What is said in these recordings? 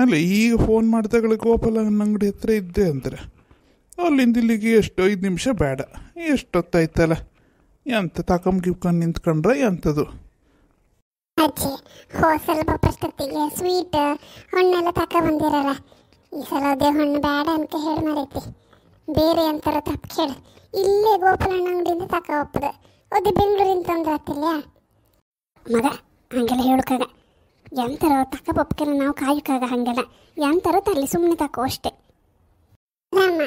ಅಲ್ಲ ಈಗ ಫೋನ್ ಮಾಡಿದಾಗಲೇ ಗೋಪಾಲ ಅಂಗಡಿ ಹತ್ರ ಇದ್ದೆ ಅಂತಾರೆ. ಅಲ್ಲಿಂದ ಇಲ್ಲಿಗೆ ಎಷ್ಟು 5 ನಿಮಿಷ ಬೇಡ, ಎಷ್ಟೊತ್ತಾಯ್ತಲ್ಲ. ಎಂತ ತಕೊಂಡ್ಗಿವ್ಕೊಂಡು ನಿಂತ್ಕೊಂಡ್ರೆ ಎಂಥದ್ದು. ಅಜ್ಜಿ ಹೋಸಲ ಬಪ್ಪಷ್ಟೊತ್ತಿಗೆ ಸ್ವೀಟ್ ಹಣ್ಣೆಲ್ಲ ಬಂದಿರಲ್ಲ. ಈ ಸಲ ಅದೇ ಹಣ್ಣು ಬೇಡ ಅಂತ ಹೇಳಿ ಮರೈತಿ. ಬೇರೆ ಎಂತಾರ ತಪ್ಪು ಕೇಳು, ಇಲ್ಲೇ ಗೋಪಾಲಣ್ಣ ಅಂಗಡಿಯಿಂದ ಹೋಗ್ತದೆ. ಅದೇ ಬೆಂಗಳೂರಿಂದ ತಂದ್ರೆ ಆತಿಲ್ಲ ಮಗ. ಹಂಗೆಲ್ಲ ಹೇಳಕ್ಕಾಗ, ಎಂತಾರ ಬಪ್ಪಕೆಲ್ಲ ನಾವು ಕಾಯೋಕ್ಕಾಗ. ಹಂಗೆಲ್ಲ ಎಂತಾರ ತರಲಿ, ಸುಮ್ಮನೆ ತಕೋ ಅಷ್ಟೇ. ರಾಮ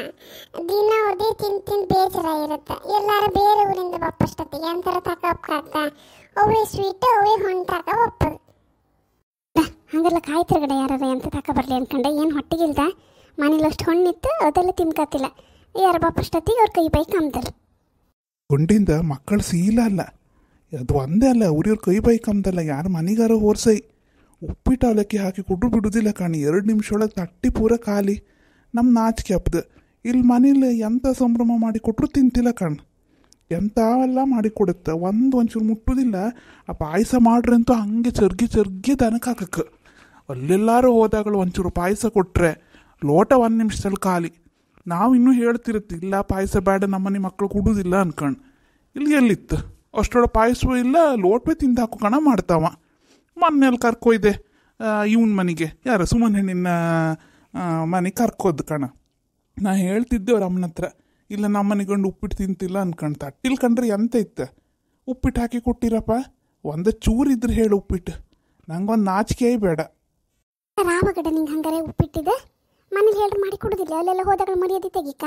ದಿನ ಅದೇ ತಿಂದು ಬೇಜಾರ ಇರುತ್ತೆ. ಎಲ್ಲಾರು ಬೇರೆ ಊರಿಂದ ಬಪ್ಪಷ್ಟೊತ್ತಿಗೆ ಎಂತಾರ ಹೋಗ್ಕಾಗ್ದ. ಅವೇ ಸ್ವೀಟ್ ಅವೇ ಹಣ್ಣು ಹೋಗ್ತದೆ. ಹಂಗೆಲ್ಲ ಕಾಯ್ತಿರ್ಗಡೆ ಯಾರು ಎಂತ ಬರ್ಲಿ ಅನ್ಕೊಂಡೆ. ಏನು ಹೊಟ್ಟಿಗಿಲ್ದ ಮನೇಲಿ ಅಷ್ಟು ಹಣ್ಣಿತ್ತು, ಅದೆಲ್ಲ ತಿನ್ಕತ್ತಿಲ್ಲ. ಯಾರು ಬಪ್ಪಷ್ಟೊತ್ತಿಗೆ ಅವ್ರ ಕೈ ಬೈ ಕಮ್ದರು. ಗುಂಡಿಂದ ಮಕ್ಕಳು ಸೀಲ ಅಲ್ಲ, ಅದು ಒಂದೇ ಅಲ್ಲ, ಅವ್ರಿವ್ರ ಕೈ ಬೈ ಕಮ್ದಲ್ಲ. ಯಾರು ಮನೆಗಾರ ಓರ್ಸೈ ಉಪ್ಪಿಟ್ಟು ಅವಲಕ್ಕಿ ಹಾಕಿ ಕೊಟ್ಟರು ಬಿಡುವುದಿಲ್ಲ ಕಾಣಿ. 2 ನಿಮಿಷ ಒಳಗೆ ತಟ್ಟಿ ಪೂರ ಖಾಲಿ. ನಮ್ಮ ನಾಚಿಕೆ ಹಬ್ಬದ ಇಲ್ಲಿ ಮನೇಲಿ ಎಂಥ ಸಂಭ್ರಮ ಮಾಡಿ ಕೊಟ್ಟರು ತಿಂತಿಲ್ಲ ಕಣ್. ಎಂಥವೆಲ್ಲ ಮಾಡಿ ಕೊಡುತ್ತೆ, ಒಂಚೂರು ಮುಟ್ಟುವುದಿಲ್ಲ. ಆ ಪಾಯಸ ಮಾಡ್ರಂತೂ ಹಂಗೆ ಚರ್ಗಿ ದನಕ್ಕೆ ಹಾಕಕ್ಕೆ. ಅಲ್ಲೆಲ್ಲಾರು ಹೋದಾಗಳು ಒಂಚೂರು ಪಾಯಸ ಕೊಟ್ಟರೆ ಲೋಟ 1 ನಿಮಿಷದಲ್ಲಿ ಖಾಲಿ. ನಾವು ಇನ್ನೂ ಹೇಳ್ತಿರುತ್ತೆ, ಇಲ್ಲ ಪಾಯಸ ಬೇಡ, ನಮ್ಮನೆ ಮಕ್ಕಳು ಕುಡುವುದಿಲ್ಲ ಅನ್ಕಂಡು. ಇಲ್ಲಿ ಎಲ್ಲಿತ್ತು ಅಷ್ಟೊಳ ಪಾಯಸವೂ ಇಲ್ಲ, ಲೋಟವೇ ತಿಂದು ಹಾಕೋ ಕಣ ಮಾಡ್ತಾವ. ಮೊನ್ನೆಲ್ಲಿ ಕರ್ಕೊಯ್ದೆ ಇವನ ಮನೆಗೆ, ಯಾರ ಸುಮನ್ ಹೆಣ್ಣಿನ ಮನೆಗೆ ಕರ್ಕೋದು ಕಣ. ನಾ ಹೇಳ್ತಿದ್ದೆ ಅವ್ರ ಅಮ್ಮನ ಹತ್ರ, ಇಲ್ಲ ನಮ್ಮನೆ ಗಂಡು ಉಪ್ಪಿಟ್ಟು ತಿಂತಿಲ್ಲ ಅನ್ಕಂಡು. ತಟ್ಟಿಲ್ ಕಂಡ್ರೆ ಎಂತ ಇತ್ತು, ಉಪ್ಪಿಟ್ಟು ಹಾಕಿ ಕೊಟ್ಟಿರಪ್ಪ. ಒಂದೇ ಚೂರಿದ್ರೆ ಹೇಳು ಉಪ್ಪಿಟ್ಟು, ನಂಗೊಂದು ನಾಚಿಕೆ ಬೇಡ. ರಾಮಗಡ ನಿಂಗೆ ಹಂಗಾರೆ ಉಪ್ಪಿಟ್ಟಿದೆ ಮನೇಲಿ ಹೇಳ್ರಿ ಮಾಡಿ ಕೊಡೋದಿಲ್ಲ. ಅಲ್ಲೆಲ್ಲ ಹೋದಾಗ ಮರ್ಯಾದೆ ತೆಗಿಕ.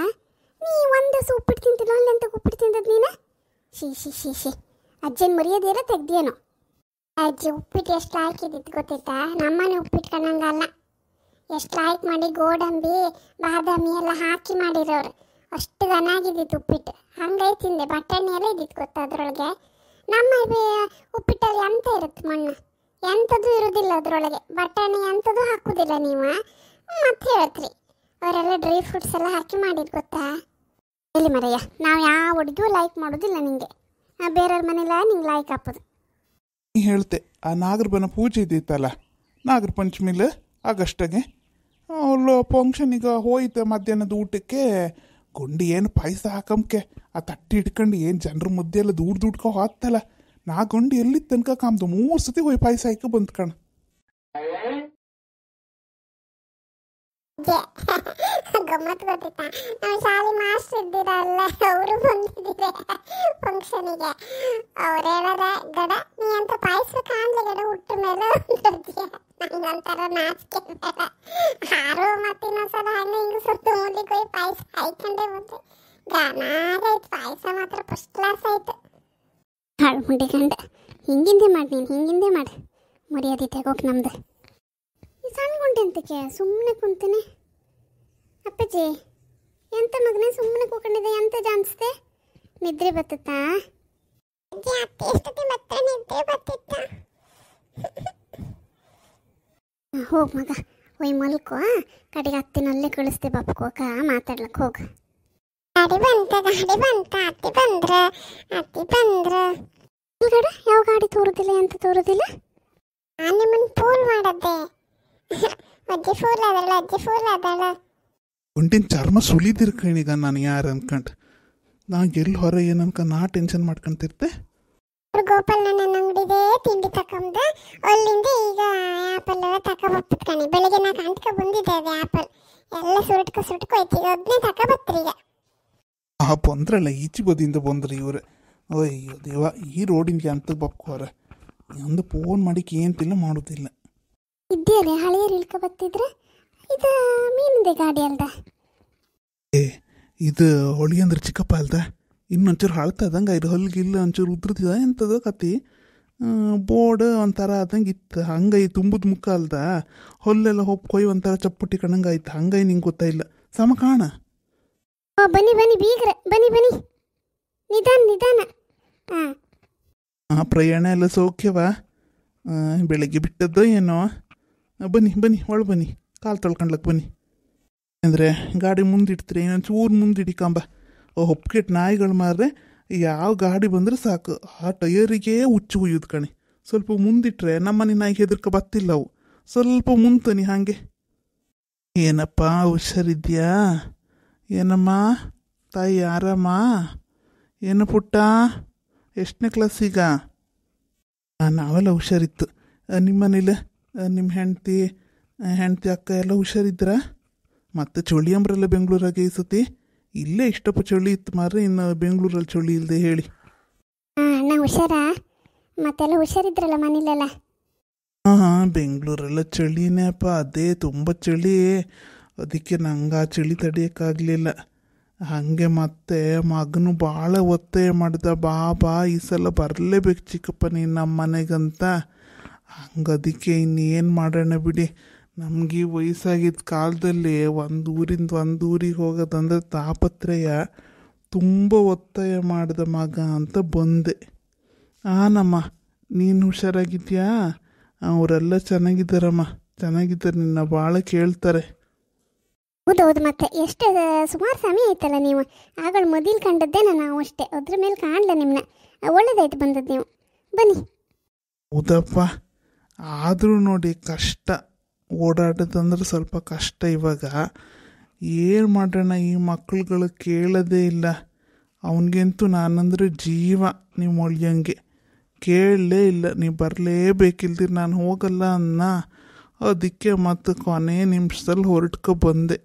ನೀ ಒಂದು ದಿವಸ ಉಪ್ಪಿಟ್ಟು ತಿಂತಿಲ್ಲ, ಅಲ್ಲೆಂತ ಉಪ್ಪಿಟ್ಟು ತಿಂದದ್ದು ನೀನು? ಶಿ ಅಜ್ಜನ ಮರ್ಯಾದೆ ಎಲ್ಲ ತೆಗ್ದೇನೋ. ಅಜ್ಜಿ ಉಪ್ಪಿಟ್ಟು ಎಷ್ಟು ಹಾಕಿದ್ದಿತ್ತು ಗೊತ್ತಿತ್ತಾ? ನಮ್ಮನೆ ಉಪ್ಪಿಟ್ಟು ಕಣ್ಣಂಗಲ್ಲ. ಎಷ್ಟು ಲಾಯ್ಕ್ ಮಾಡಿ ಗೋಡಂಬಿ ಬಾದಾಮಿ ಎಲ್ಲ ಹಾಕಿ ಮಾಡಿರೋರು. ಅಷ್ಟು ಚೆನ್ನಾಗಿದ್ದಿತ್ತು ಉಪ್ಪಿಟ್ಟು. ಹಂಗೈ ತಿಂದೆ. ಬಟಾಣಿ ಎಲ್ಲ ಇದ್ದಿತ್ತು ಗೊತ್ತಾ ಅದರೊಳಗೆ. ನಮ್ಮ ಉಪ್ಪಿಟ್ಟಲ್ಲಿ ಎಂತ ಇರುತ್ತೆ ಮಣ್ಣು, ಎಂಥದ್ದು ಇರೋದಿಲ್ಲ ಅದರೊಳಗೆ. ಬಟಾಣಿ ಎಂಥದ್ದು ಹಾಕೋದಿಲ್ಲ ನೀವು. ಮತ್ತೆ ಹೇಳ್ತ್ರಿ ಅವರೆಲ್ಲ ಡ್ರೈ ಫ್ರೂಟ್ಸ್ ಎಲ್ಲ ಹಾಕಿ ಮಾಡಿದ್ದು ಗೊತ್ತಾ? ಎಲ್ಲಿ ಮರಯ್ಯ, ನಾವು ಯಾವ ಅಡುಗೆಯೂ ಲೈಕ್ ಮಾಡೋದಿಲ್ಲ ನಿಂಗೆ. ಬೇರೆಯವ್ರ ಮನೆಲ್ಲ ನಿಂಗೆ ಲೈಕ್ ಹಾಕೋದು. ಹೇಳ್ತೆ ಆ ನಾಗರಬನ ಪೂಜೆ ಇದ್ದಿತ್ತಲ್ಲ, ನಾಗರ ಪಂಚಮಿಲಿ ಆಗಸ್ಟಾಗೆ ಅವಳು ಫಂಕ್ಷನಿಗೆ ಹೋಯ್ತು. ಮಧ್ಯಾಹ್ನದ ಊಟಕ್ಕೆ ಗುಂಡಿ ಏನು ಪಾಯಸ ಹಾಕಂಕೆ ಆ ತಟ್ಟಿ ಇಟ್ಕೊಂಡು ಏನು ಜನರ ಮುದ್ದೆ ಎಲ್ಲ ದುಡ್ಕೊ ಹೋಗ್ತಲ್ಲ. ನಾ ಗುಂಡಿ ಎಲ್ಲಿ ತನಕ ಕಾಮ್ದು 3 ಸತಿ ಹೋಯ್ ಪಾಯಸ ಹಾಕಿ ಬಂತು ಕಣ. ಗಮ್ಮತ್ ಗೊತ್ತಿತ್ತಾ? ನಮ್ಮ ಶಾಲೆ ಮಾಸ್ಟರ್ ಇದ್ದಿರಲ್ಲ, ಅವರು ಬಂದಿದ್ದಿದೆ ಫಂಕ್ಷನಿಗೆ. ಅವ್ರು ಹೇಳದ, ಗಡ ನೀ ಅಂತ ಪಾಯಸ ಕಾಣ್ಲಿ ಗಡ ಹುಟ್ಟ ಮೇಲೆ ನಂಗೊಂಥರ ನಾಚಿಕೆ ಬೇಡ. ಹಾರು ಮತ್ತೆ ಇನ್ನೊಂದ್ಸಲ ಹಂಗೆ ಹಿಂಗೆ ಸುತ್ತು ಮುಂದಕ್ಕೆ ಹೋಗಿ ಪಾಯಸ ಹಾಯ್ಕೊಂಡೆ ಬಂದೆ. ಗಾನಾಗೈತು ಪಾಯಸ ಮಾತ್ರ ಫಸ್ಟ್ ಕ್ಲಾಸ್ ಆಯ್ತು. ಹಾಳು ಮುಂಡಿಗಂಡ ಹಿಂಗಿಂದೆ ಮಾಡಿ, ನೀನು ಹಿಂಗಿಂದೆ ಮಾಡಿ. ಮರ್ಯಾದೆ ತೆಗೋಕೆ ನಮ್ದು. ಈ ಸಣ್ಣ ಗುಂಡೆ ಅಂತಕ್ಕೆ ಸುಮ್ಮನೆ ಕುಂತೀನಿ. ಅಪ್ಪಾಜಿ ಎಂತ ಮಗನೇ ಸುಮ್ಮನೆ ಕೂಕೊಂಡಿದೆ, ಎಂತ ಜಾನ್ಸ್ತೆ? ನಿದ್ರೆ ಬರ್ತತಾ? ಹೋಗ್ ಮಗ, ಒಯ್ ಮಲ್ಕೋ. ಕಡೆಗೆ ಅತ್ತಿನಲ್ಲೇ ಕಳಿಸ್ತೆ ಬಪ್ಕೋಕ ಮಾತಾಡ್ಲಕ್ಕೆ ಹೋಗ. ಗಾಡಿ ಬಂತ ಅತ್ತಿ ಬಂದ್ರ ಯಾವ ಗಾಡಿ ತೋರುದಿಲ್ಲ, ಎಂತ ತೋರುದಿಲ್ಲ. ನಾನು ನಿಮ್ಮನ್ನು ಫೋನ್ ಮಾಡದ್ದೆ. ಅಜ್ಜಿ ಫೋನ್ ಅದಳ. ಗುಂಡಿನ ಚರ್ಮ ಸುಲಿದಿರ್ಕಣೀಗ ನಾನು ಯಾರು ಅನ್ಕಂಡು. ನಾ ಎಲ್ಲಿ ಹೊರ ಏನು ಅನ್ಕ ನಾ ಟೆನ್ಷನ್ ಮಾಡ್ಕೊಂತಿರ್ತೆ. ಗೋಪಾಲ್ ನನ್ನ ಅಂಗಡಿದೆ ತಿಂಡಿ ತಕೊಂಡ ಅಲ್ಲಿಂದ ಈಗ ಆ್ಯಪಲ್ ಎಲ್ಲ ತಕೊಬರ್ತದ ಕಣಿ. ಬೆಳಿಗ್ಗೆ ನಾ ಕಂಟ್ಕ ಬಂದಿದ್ದೆ ಅದು ಆ್ಯಪಲ್ ಎಲ್ಲ ಸುಟ್ಕೋಯ್ತು. ಈಗ ಅದನ್ನೇ ತಕೊಬತ್ರಿ. ಈಗ ಬಂದ್ರಲ್ಲ ಈಚೆ ಬದಿಯಿಂದ ಬಂದ್ರಿ ಇವ್ರೆ. ಅಯ್ಯೋ ದೇವ, ಈ ರೋಡಿನ್ಗೆ ಅಂತ ಬಕ್ಕೋರ ಒಂದು ಫೋನ್ ಮಾಡಿಕ್ಕೆ ಏಂತಿಲ್ಲ ಮಾಡೋದಿಲ್ಲ. ಇದ್ದೇನೆ ಹಳೆಯರು ಇಳ್ಕೊ ಬತ್ತಿದ್ರೆ. ಇದು ಮೀನಿದೆ ಗಾಡಿ ಅಲ್ದ? ಇದು ಹೊಳಿ ಅಂದ್ರೆ ಚಿಕ್ಕಪ್ಪ ಅಲ್ದ? ಇನ್ನೊಂಚೂರು ಹಾಳ್ತದಂಗೆ ಇದು ಹೊಲ್ಗಿಲ್ಲ ಒಂಚೂರು ಉದ್ರತಿದ ಎಂಥದ್ದು ಕತ್ತಿ ಬೋರ್ಡ್ ಒಂಥರ ಆದಂಗೆ ಇತ್ತು. ಹಂಗೈ ತುಂಬದ ಮುಖ ಅಲ್ದ, ಹೊಲ್ಲೆಲ್ಲ ಹೊಪ್ಕೊಯ್ ಒಂಥರ ಚಪ್ಪಟ್ಟಿ ಕಣಂಗೆ ಆಯ್ತು. ಹಂಗೈ ನಿಂಗೆ ಗೊತ್ತಾಯಿಲ್ಲ ಸಮ ಕಾಣ. ಬನ್ನಿ ಬೀಗ್ರೆ ಬನ್ನಿ ನಿಧಾನ. ಪ್ರಯಾಣ ಎಲ್ಲ ಸೌಖ್ಯವಾ? ಬೆಳಗ್ಗೆ ಬಿಟ್ಟದ್ದೋ ಏನೋ. ಬನ್ನಿ ಒಳ ಬನ್ನಿ, ಕಾಲು ತೊಳ್ಕೊಂಡ್ಲಕ್ಕೆ ಬನ್ನಿ. ಅಂದರೆ ಗಾಡಿ ಮುಂದಿಡ್ತೀರಿ, ಇನ್ನೊಂಚೂರು ಮುಂದಿಡಿಕಂಬ. ಹೊಪ್ಕೆಟ್ ನಾಯಿಗಳು ಮಾರ್ರೆ ಯಾವ ಗಾಡಿ ಬಂದರೆ ಸಾಕು ಆ ಟಯರಿಗೆ ಹುಚ್ಚು ಹುಯ್ಯೋದು ಕಣಿ. ಸ್ವಲ್ಪ ಮುಂದಿಟ್ರೆ ನಮ್ಮನೆ ನಾಯಿಗೆ ಹೆದರ್ಕ ಬತ್ತಿಲ್ಲ ಅವು. ಸ್ವಲ್ಪ ಮುಂತನಿ ಹಾಗೆ ಏನಪ್ಪ ಹುಷಾರಿದ್ಯಾ? ಏನಮ್ಮ ತಾಯಿ ಆರಾಮ? ಏನು ಪುಟ್ಟ, ಎಷ್ಟನೇ ಕ್ಲಾಸೀಗ? ನಾವೆಲ್ಲ ಹುಷಾರಿತ್ತು. ನಿಮ್ಮ ಮನೇಲಿ ನಿಮ್ಮ ಹೆಂಡ್ತಿ ಅಕ್ಕ ಎಲ್ಲ ಹುಷಾರಿದ್ರ? ಮತ್ತೆ ಚಳಿ ಅಂಬ್ರಲ್ಲ ಬೆಂಗಳೂರಾಗೆ ಈ ಸತಿ. ಇಲ್ಲೇ ಇಷ್ಟಪ್ಪ ಚಳಿ ಇತ್ತು ಮಾರ್ರೆ, ಇನ್ನು ಬೆಂಗಳೂರಲ್ಲಿ ಚಳಿ ಇಲ್ಲದೆ ಹೇಳಿ. ಅಣ್ಣ ಹುಷಾರಾ? ಮತ್ತೆಲ್ಲ ಹುಷಾರಿದ್ರಲ್ಲ ಮನೇಲೆಲ್ಲ? ಹಾಂ, ಬೆಂಗಳೂರೆಲ್ಲ ಚಳಿನೇ ಅಪ್ಪ, ಅದೇ ತುಂಬ ಚಳಿ. ಅದಕ್ಕೆ ನಂಗೆ ಆ ಚಳಿ ತಡೆಯೋಕ್ಕಾಗಲಿಲ್ಲ. ಹಾಗೆ ಮತ್ತೆ ಮಗನು ಭಾಳ ಒತ್ತಾಯ ಮಾಡ್ದ, ಬಾ ಈ ಸಲ ಬರಲೇಬೇಕು ಚಿಕ್ಕಪ್ಪ ನೀನು ನಮ್ಮ ಮನೆಗಂತ. ಹಂಗೆ ಅದಕ್ಕೆ ಇನ್ನೇನು ಮಾಡೋಣ ಬಿಡಿ. ನಮಗೆ ವಯಸ್ಸಾಗಿದ್ದ ಕಾಲದಲ್ಲಿ ಒಂದು ಊರಿಂದ ಒಂದು ಊರಿಗೆ ಹೋಗೋದಂದ್ರೆ ತಾಪತ್ರಯ. ತುಂಬ ಒತ್ತಾಯ ಮಾಡ್ದ ಮಗ ಅಂತ ಬಂದೆ. ನಮ್ಮ ನೀನು ಹುಷಾರಾಗಿದ್ಯಾ? ಅವರೆಲ್ಲ ಚೆನ್ನಾಗಿದ್ದಾರಮ್ಮ, ಚೆನ್ನಾಗಿದ್ದಾರೆ, ನಿನ್ನ ಭಾಳ ಕೇಳ್ತಾರೆ. ಹೌದೌದು, ಮತ್ತೆ ಎಷ್ಟು ಸುಮಾರು ಸಮಯ ಆಯ್ತಲ್ಲ ನೀವು. ಆಗಳ ಮೊದಲು ಕಂಡದ್ದೇ ನಾವು ಅಷ್ಟೇ, ಅದ್ರ ಮೇಲೆ ಕಾಣಲ್ಲ ನಿಮ್ಮನ್ನ. ಒಳ್ಳೇದಾಯ್ತು ಬಂದದ್ದು ನೀವು, ಬನ್ನಿ. ಹೌದಪ್ಪ, ಆದರೂ ನೋಡಿ ಕಷ್ಟ, ಓಡಾಡೋದಂದ್ರೆ ಸ್ವಲ್ಪ ಕಷ್ಟ ಇವಾಗ. ಏನು ಮಾಡೋಣ, ಈ ಮಕ್ಕಳುಗಳು ಕೇಳೋದೇ ಇಲ್ಲ. ಅವನಿಗಂತೂ ನಾನಂದ್ರೆ ಜೀವ, ನೀವು ಒಳ್ಳೆಯಂಗೆ ಕೇಳಲೇ ಇಲ್ಲ. ನೀವು ಬರಲೇಬೇಕಿಲ್ದಿರ ನಾನು ಹೋಗಲ್ಲ ಅನ್ನ. ಅದಕ್ಕೆ ಮತ್ತು ಕೊನೆ ನಿಮಿಷದಲ್ಲಿ ಹೊರಟ್ಕೊ ಬಂದೆ.